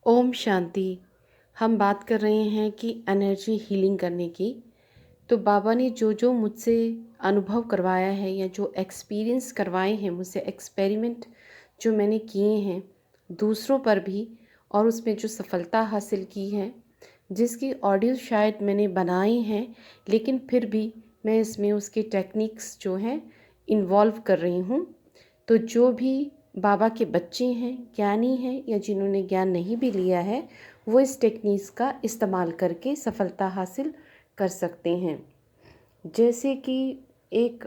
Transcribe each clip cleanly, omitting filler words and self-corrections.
ओम शांति। हम बात कर रहे हैं कि एनर्जी हीलिंग करने की। तो बाबा ने जो जो मुझसे अनुभव करवाया है या जो एक्सपीरियंस करवाए हैं मुझसे, एक्सपेरिमेंट जो मैंने किए हैं दूसरों पर भी, और उसमें जो सफलता हासिल की है, जिसकी ऑडियो शायद मैंने बनाए हैं, लेकिन फिर भी मैं इसमें उसके टेक्निक्स जो हैं इन्वॉल्व कर रही हूँ। तो जो भी बाबा के बच्चे हैं, ज्ञानी हैं, या जिन्होंने ज्ञान नहीं भी लिया है, वो इस टेक्निक्स का इस्तेमाल करके सफलता हासिल कर सकते हैं। जैसे कि एक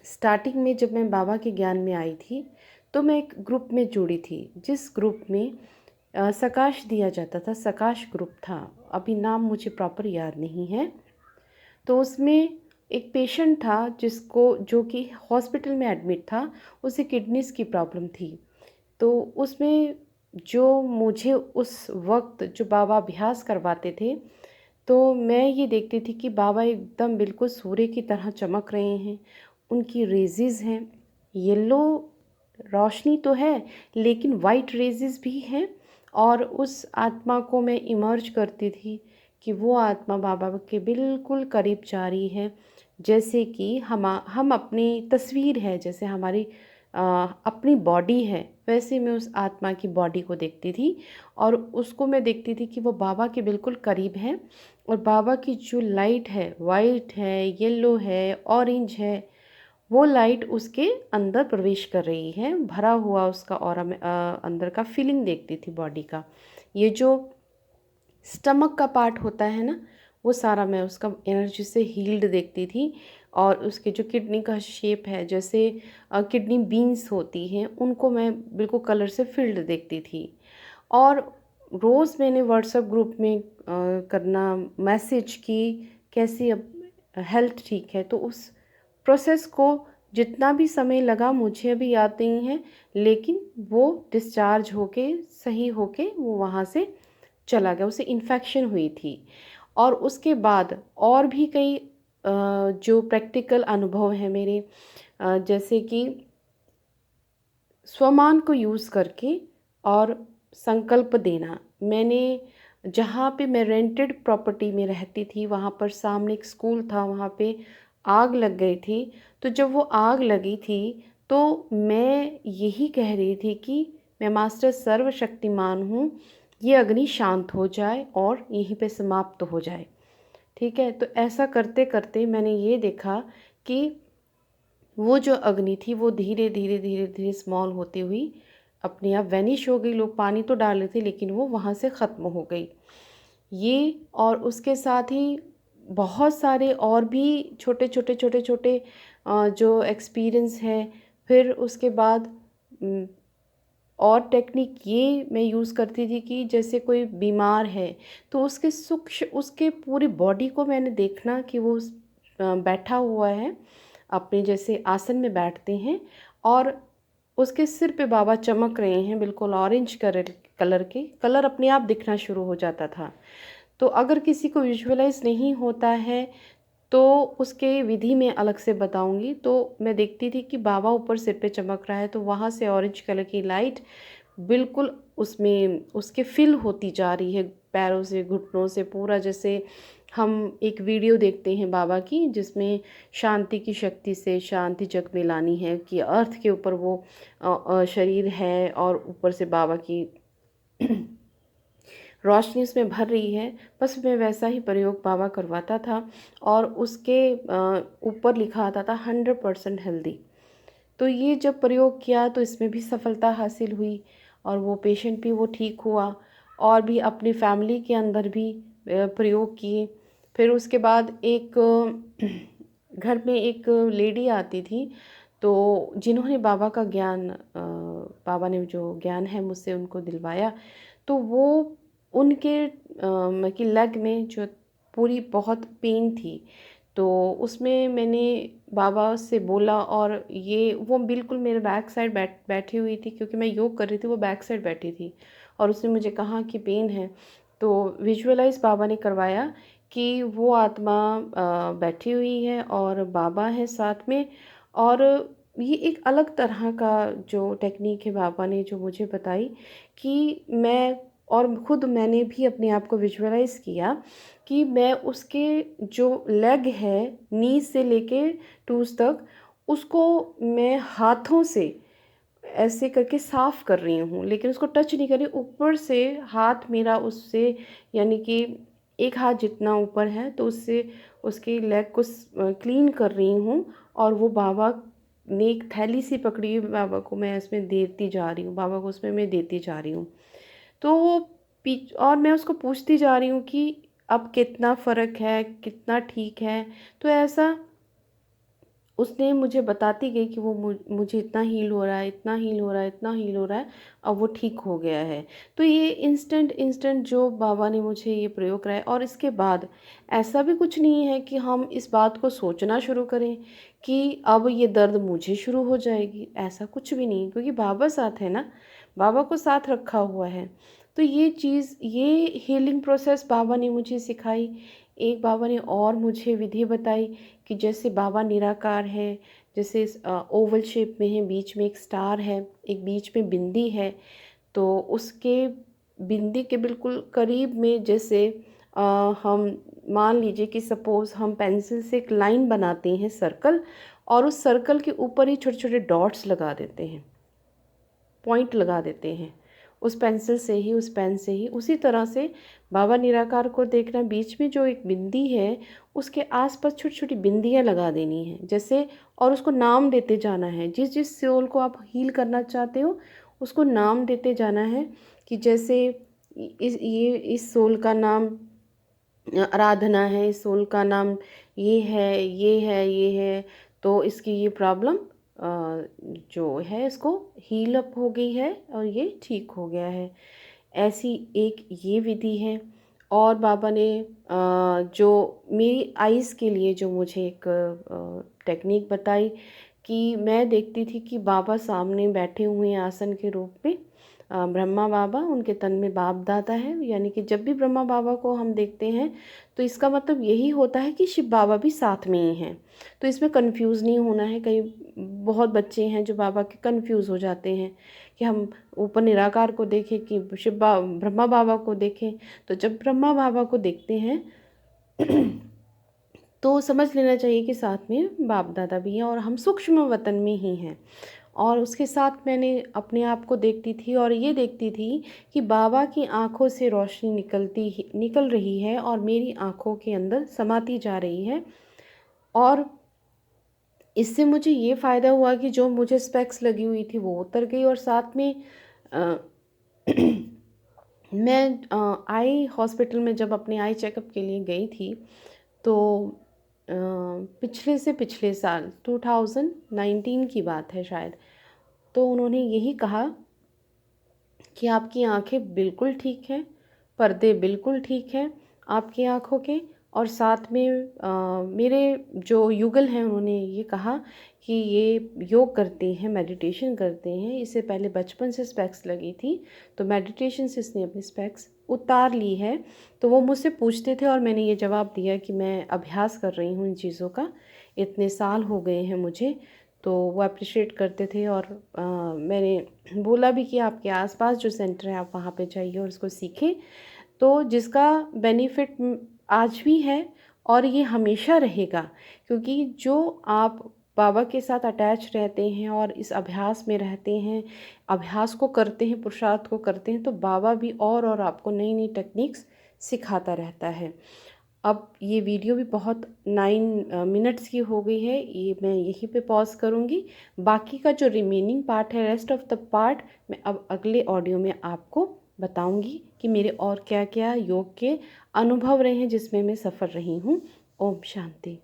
स्टार्टिंग में जब मैं बाबा के ज्ञान में आई थी, तो मैं एक ग्रुप में जुड़ी थी, जिस ग्रुप में सकाश दिया जाता था। सकाश ग्रुप था, अभी नाम मुझे प्रॉपर याद नहीं है। तो उसमें एक पेशेंट था जिसको जो कि हॉस्पिटल में एडमिट था। उसे किडनीज़ की प्रॉब्लम थी। तो उसमें जो मुझे उस वक्त जो बाबा अभ्यास करवाते थे, तो मैं ये देखती थी कि बाबा एकदम बिल्कुल सूर्य की तरह चमक रहे हैं। उनकी रेजेस हैं, येलो रोशनी तो है, लेकिन वाइट रेजेस भी हैं। और उस आत्मा को मैं इमर्ज करती थी कि वो आत्मा बाबा के बिल्कुल करीब जा रही है। जैसे कि हम अपनी तस्वीर है, जैसे हमारी अपनी बॉडी है, वैसे मैं उस आत्मा की बॉडी को देखती थी। और उसको मैं देखती थी कि वो बाबा के बिल्कुल करीब है। और बाबा की जो लाइट है, वाइट है, येलो है, ऑरेंज है, वो लाइट उसके अंदर प्रवेश कर रही है, भरा हुआ उसका ऑरा में अंदर का फीलिंग देखती थी बॉडी का। ये जो स्टमक का पार्ट होता है ना, वो सारा मैं उसका एनर्जी से हील्ड देखती थी। और उसके जो किडनी का शेप है, जैसे किडनी बीन्स होती हैं, उनको मैं बिल्कुल कलर से फिल्ड देखती थी। और रोज़ मैंने व्हाट्सएप ग्रुप में करना मैसेज कि कैसी अब हेल्थ ठीक है। तो उस प्रोसेस को जितना भी समय लगा मुझे अभी याद नहीं है, लेकिन वो डिस्चार्ज होके सही होके वो वहाँ से चला गया। उसे इन्फेक्शन हुई थी। और उसके बाद और भी कई जो प्रैक्टिकल अनुभव हैं मेरे, जैसे कि स्वमान को यूज़ करके और संकल्प देना। मैंने जहाँ पे मैं रेंटेड प्रॉपर्टी में रहती थी, वहाँ पर सामने एक स्कूल था, वहाँ पे आग लग गई थी। तो जब वो आग लगी थी, तो मैं यही कह रही थी कि मैं मास्टर सर्वशक्तिमान हूँ, ये अग्नि शांत हो जाए और यहीं पे समाप्त हो जाए। ठीक है। तो ऐसा करते करते मैंने ये देखा कि वो जो अग्नि थी वो धीरे धीरे धीरे धीरे स्मॉल होती हुई अपने आप वैनिश हो गई। लोग पानी तो डाल रहे थे, लेकिन वो वहाँ से ख़त्म हो गई। ये और उसके साथ ही बहुत सारे और भी छोटे छोटे छोटे छोटे जो एक्सपीरियंस हैं। फिर उसके बाद और टेक्निक ये मैं यूज़ करती थी कि जैसे कोई बीमार है, तो उसके सूक्ष्म उसके पूरी बॉडी को मैंने देखना कि वो बैठा हुआ है, अपने जैसे आसन में बैठते हैं, और उसके सिर पे बाबा चमक रहे हैं, बिल्कुल ऑरेंज कलर के कलर अपने आप दिखना शुरू हो जाता था। तो अगर किसी को विजुअलाइज नहीं होता है, तो उसके विधि में अलग से बताऊंगी। तो मैं देखती थी कि बाबा ऊपर सिर पे चमक रहा है, तो वहाँ से ऑरेंज कलर की लाइट बिल्कुल उसमें उसके फिल होती जा रही है, पैरों से, घुटनों से, पूरा। जैसे हम एक वीडियो देखते हैं बाबा की, जिसमें शांति की शक्ति से शांति जग में लानी है, कि अर्थ के ऊपर वो शरीर है और ऊपर से बाबा की रोशनी उसमें भर रही है। बस मैं वैसा ही प्रयोग बाबा करवाता था। और उसके ऊपर लिखा आता था 100% हेल्दी। तो ये जब प्रयोग किया तो इसमें भी सफलता हासिल हुई, और वो पेशेंट भी वो ठीक हुआ। और भी अपनी फैमिली के अंदर भी प्रयोग किए। फिर उसके बाद एक घर में एक लेडी आती थी, तो जिन्होंने बाबा का ज्ञान बाबा ने जो ज्ञान है मुझसे उनको दिलवाया। तो वो उनके कि लेग में जो पूरी बहुत पेन थी, तो उसमें मैंने बाबा से बोला। और ये वो बिल्कुल मेरे बैक साइड बैठी हुई थी, क्योंकि मैं योग कर रही थी, वो बैक साइड बैठी थी। और उसने मुझे कहा कि पेन है। तो विजुअलाइज बाबा ने करवाया कि वो आत्मा बैठी हुई है और बाबा है साथ में। और ये एक अलग तरह का जो टेक्नीक है बाबा ने जो मुझे बताई कि मैं, और ख़ुद मैंने भी अपने आप को विजुअलाइज़ किया कि मैं उसके जो लेग है, नी से लेके टूज़ तक, उसको मैं हाथों से ऐसे करके साफ़ कर रही हूँ, लेकिन उसको टच नहीं कर रही। ऊपर से हाथ मेरा उससे, यानी कि एक हाथ जितना ऊपर है, तो उससे उसके लेग को क्लीन कर रही हूँ। और वो बाबा ने एक थैली सी पकड़ी है, बाबा को मैं इसमें देती जा रही हूँ, बाबा को उसमें मैं देती जा रही हूँ। तो वो और मैं उसको पूछती जा रही हूँ कि अब कितना फ़र्क है, कितना ठीक है। तो ऐसा उसने मुझे बताती गई कि वो मुझे इतना हील हो रहा है, इतना हील हो रहा है, इतना हील हो रहा है, अब वो ठीक हो गया है। तो ये इंस्टेंट जो बाबा ने मुझे ये प्रयोग कराया, और इसके बाद ऐसा भी कुछ नहीं है कि हम इस बात को सोचना शुरू करें कि अब ये दर्द मुझे शुरू हो जाएगी, ऐसा कुछ भी नहीं, क्योंकि बाबा साथ है ना, बाबा को साथ रखा हुआ है। तो ये चीज़, ये हीलिंग प्रोसेस बाबा ने मुझे सिखाई। एक बाबा ने और मुझे विधि बताई कि जैसे बाबा निराकार है, जैसे ओवल शेप में है, बीच में एक स्टार है, एक बीच में बिंदी है, तो उसके बिंदी के बिल्कुल करीब में, जैसे अ, हम मान लीजिए कि सपोज़ हम पेंसिल से एक लाइन बनाते हैं, सर्कल, और उस सर्कल के ऊपर ही छोटे-छोटे डॉट्स लगा देते हैं, पॉइंट लगा देते हैं, उस पेंसिल से ही, उस पेन से ही। उसी तरह से बाबा निराकार को देखना, बीच में जो एक बिंदी है, उसके आसपास छोटी-छोटी बिंदियाँ लगा देनी है, जैसे, और उसको नाम देते जाना है। जिस-जिस सोल को आप हील करना चाहते हो, उसको नाम देते जाना है कि जैसे इस सोल का नाम आराधना है, इस सोल का नाम ये है, ये है, ये है, तो इसकी ये प्रॉब्लम जो है, इसको हील अप हो गई है और ये ठीक हो गया है। ऐसी एक ये विधि है। और बाबा ने जो मेरी आइज़ के लिए जो मुझे एक टेक्निक बताई कि मैं देखती थी कि बाबा सामने बैठे हुए हैं आसन के रूप में, ब्रह्मा बाबा, उनके तन में बाप दादा है, यानी कि जब भी ब्रह्मा बाबा को हम देखते हैं तो इसका मतलब यही होता है कि शिव बाबा भी साथ में ही हैं। तो इसमें कंफ्यूज नहीं होना है। कई बहुत बच्चे हैं जो बाबा के कंफ्यूज हो जाते हैं कि हम ऊपर निराकार को देखें कि ब्रह्मा बाबा को देखें। तो जब ब्रह्मा बाबा को देखते हैं तो समझ लेना चाहिए कि साथ में बाप दादा भी हैं और हम सूक्ष्म वतन में ही हैं। और उसके साथ मैंने अपने आप को देखती थी और ये देखती थी कि बाबा की आँखों से रोशनी निकल रही है और मेरी आँखों के अंदर समाती जा रही है। और इससे मुझे ये फ़ायदा हुआ कि जो मुझे स्पेक्स लगी हुई थी वो उतर गई। और साथ में अ, मैं आई हॉस्पिटल में जब अपने आई चेकअप के लिए गई थी, तो पिछले से पिछले साल 2019 की बात है शायद, तो उन्होंने यही कहा कि आपकी आंखें बिल्कुल ठीक हैं, पर्दे बिल्कुल ठीक हैं आपकी आँखों के। और साथ में मेरे जो युगल हैं उन्होंने ये कहा कि ये योग करते हैं, मेडिटेशन करते हैं। इससे पहले बचपन से स्पेक्स लगी थी, तो मेडिटेशन से इसने अपनी स्पेक्स उतार ली है। तो वो मुझसे पूछते थे और मैंने ये जवाब दिया कि मैं अभ्यास कर रही हूँ इन चीज़ों का, इतने साल हो गए हैं मुझे। तो वो अप्रिशिएट करते थे। और मैंने बोला भी कि आपके आसपास जो सेंटर है आप वहाँ पे जाइए और इसको सीखें, तो जिसका बेनिफिट आज भी है और ये हमेशा रहेगा। क्योंकि जो आप बाबा के साथ अटैच रहते हैं और इस अभ्यास में रहते हैं, अभ्यास को करते हैं, पुरुषार्थ को करते हैं, तो बाबा भी और आपको नई नई टेक्निक्स सिखाता रहता है। अब ये वीडियो भी बहुत 9 मिनट्स की हो गई है, ये मैं यहीं पे पॉज़ करूँगी। बाकी का जो रिमेनिंग पार्ट है, रेस्ट ऑफ द पार्ट, मैं अब अगले ऑडियो में आपको बताऊँगी कि मेरे और क्या-क्या योग के अनुभव रहे हैं जिसमें मैं सफल रही हूँ। ओम शांति।